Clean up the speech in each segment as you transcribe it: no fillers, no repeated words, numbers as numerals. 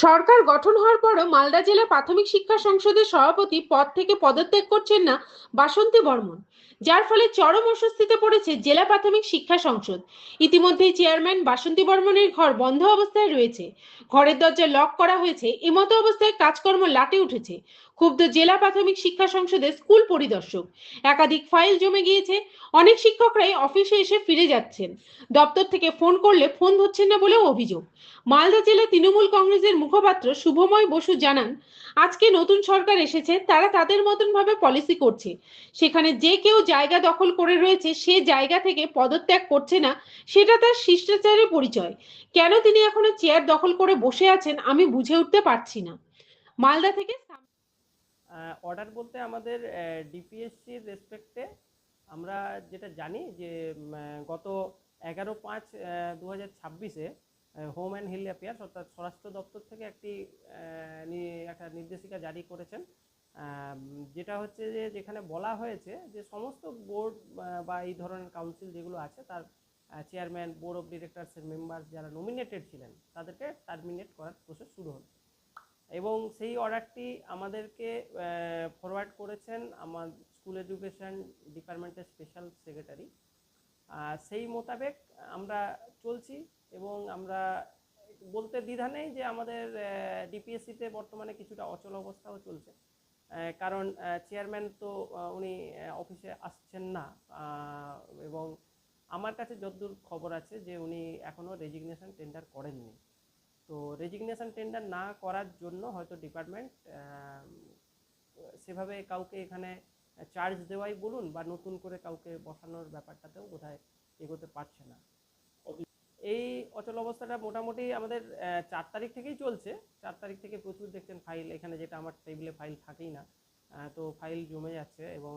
সরকার গঠন হওয়ার পরও মালদা জেলা প্রাথমিক শিক্ষা সংসদের সভাপতি পদ থেকে পদত্যাগ করছেন না বাসন্তী বর্মন, যার ফলে চরম অস্বস্তিতে পড়েছে জেলা প্রাথমিক শিক্ষা সংসদ। ইতিমধ্যেই চেয়ারম্যান বাসন্তী বর্মনের ঘর বন্ধ অবস্থায় রয়েছে, ঘরের দরজা লক করা হয়েছে। এমতো অবস্থায় কাজকর্ম লাটে উঠেছে। ক্ষুব্ধ জেলা প্রাথমিক শিক্ষা সংসদের স্কুল পরিদর্শক। একাধিক ফাইল জমে গিয়েছে। অনেক শিক্ষকরাই অফিসে এসে ফিরে যাচ্ছেন। দপ্তর থেকে ফোন করলে ফোন ধরছেন না বলেও অভিযোগ। মালদা জেলা তৃণমূল কংগ্রেসের মুখপাত্র শুভময় বসু জানান, আজকে নতুন সরকার এসেছে, তারা তাদের মতন ভাবে পলিসি করছে। সেখানে যে কেউ জায়গা দখল করে রয়েছে সে জায়গা থেকে পদত্যাগ করছে না, সেটা তার শিষ্টাচারের পরিচয়। কেন তিনি এখনো চেয়ার দখল করে বসে আছেন আমি বুঝে উঠতে পারছি না। মালদা থেকে অর্ডার বলতে আমাদের ডিপিএসসির রেসপেক্টে আমরা যেটা জানি যে গত 11/5/2026-এ হোম অ্যান্ড হিল অ্যাফেয়ার্স অর্থাৎ স্বরাষ্ট্র দপ্তর থেকে একটা নির্দেশিকা জারি করেছেন, যেটা হচ্ছে যে যেখানে বলা হয়েছে যে সমস্ত বোর্ড বা এই ধরনের কাউন্সিল যেগুলো আছে তার চেয়ারম্যান, বোর্ড অফ ডিরেক্টরসের মেম্বার যারা নমিনেটেড ছিলেন তাদেরকে টার্মিনেট করার প্রসেস শুরু হলো। এবং সেই অর্ডারটি আমাদেরকে ফরওয়ার্ড করেছেন আমার স্কুল এডুকেশন ডিপার্টমেন্টের স্পেশাল সেক্রেটারি। সেই মোতাবেক আমরা চলছি এবং আমরা বলতে দ্বিধা নেই যে আমাদের ডিপিএসসিতে বর্তমানে কিছুটা অচল অবস্থাও চলছে, কারণ চেয়ারম্যান তো উনি অফিসে আসছেন না, এবং আমার কাছে যতদূর খবর আছে যে উনি এখনও রেজিগনেশন টেন্ডার করেননি। তো রেজিগনেশন টেন্ডার না করার জন্য হয়তো ডিপার্টমেন্ট সেভাবে কাউকে এখানে চার্জ দেওয়াই বলুন বা নতুন করে কাউকে বসানোর ব্যাপারটাতেও বোধহয় এগোতে পারছে না। এই অচল অবস্থাটা মোটামুটি আমাদের 4 তারিখ থেকেই চলছে। 4 তারিখ থেকে প্রচুর দেখছেন ফাইল, এখানে যেটা আমার টেবিলে ফাইল থাকেই না, তো ফাইল জমে যাচ্ছে। এবং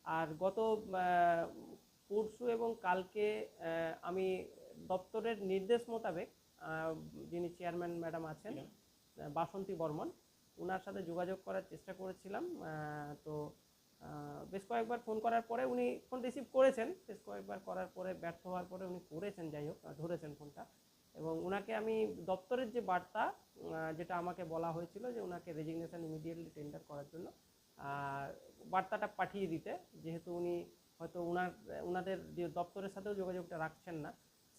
আর গত পরশু এবং কালকে আমি দপ্তরের নির্দেশ মোতাবেক যিনি চেয়ারম্যান ম্যাডাম আছেন বাসন্তী বর্মন, ওনার সাথে যোগাযোগ করার চেষ্টা করেছিলাম। তো বেশ কয়েকবার ফোন করার পরে উনি ফোন রিসিভ করেছেন, বেশ কয়েকবার করার পরে ব্যর্থ হওয়ার পরে উনি করেছেন, যাই হোক ধরেছেন ফোনটা। এবং ওনাকে আমি দপ্তরের যে বার্তা যেটা আমাকে বলা হয়েছিল যে ওনাকে রেজিগনেশন ইমিডিয়েটলি টেন্ডার করার জন্য বার্তাটা পাঠিয়ে দিতে, যেহেতু উনি হয়তো ওনাদের দপ্তরের সাথেও যোগাযোগটা রাখছেন না,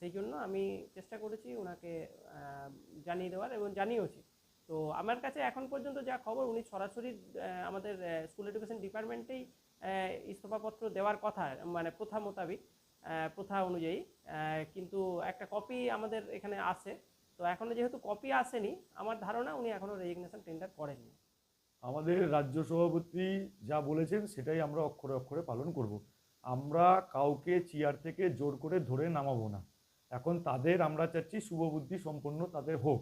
সেই জন্য আমি চেষ্টা করেছি ওনাকে জানিয়ে দেওয়ার এবং জানিয়েওছি। তো আমার কাছে এখন পর্যন্ত যা খবর উনি সরাসরি আমাদের স্কুল এডুকেশন ডিপার্টমেন্টেই ইস্তফাপত্র দেওয়ার কথা, মানে প্রথা মোতাবিক, প্রথা অনুযায়ী, কিন্তু একটা কপি আমাদের এখানে আছে। তো এখনও যেহেতু কপি আসেনি, আমার ধারণা উনি এখনও রেজিগনেশন টেন্ডার করেননি। আমাদের রাজ্য সভাপতি যা বলেছেন সেটাই আমরা অক্ষরে অক্ষরে পালন করব। আমরা কাউকে চেয়ার থেকে জোর করে ধরে নামাবো না। এখন তাদের আমরা চাচ্ছি শুভবুদ্ধি সম্পন্ন তাদের হোক,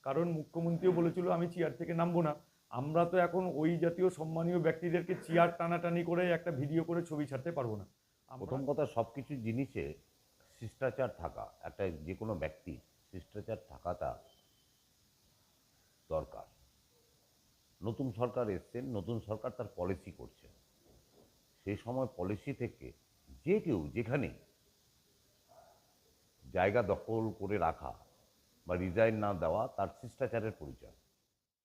কারণ মুখ্যমন্ত্রীও বলেছিল আমি চেয়ার থেকে নামবো না। আমরা তো এখন ওই জাতীয় সম্মানীয় ব্যক্তিদেরকে চেয়ার টানাটানি করে একটা ভিডিও করে ছবি ছাড়তে পারবো না। প্রথম কথা, সব কিছু জিনিসে শিষ্টাচার থাকা, একটা যে কোনো ব্যক্তির শিষ্টাচার থাকাটা দরকার। নতুন সরকার এসছেন, নতুন সরকার তার পলিসি করছে, সেই সময় পলিসি থেকে যে কেউ যেখানে জায়গা দখল করে রাখা বা রিজাইন না দেওয়া তার শিষ্টাচারের পরিচয়।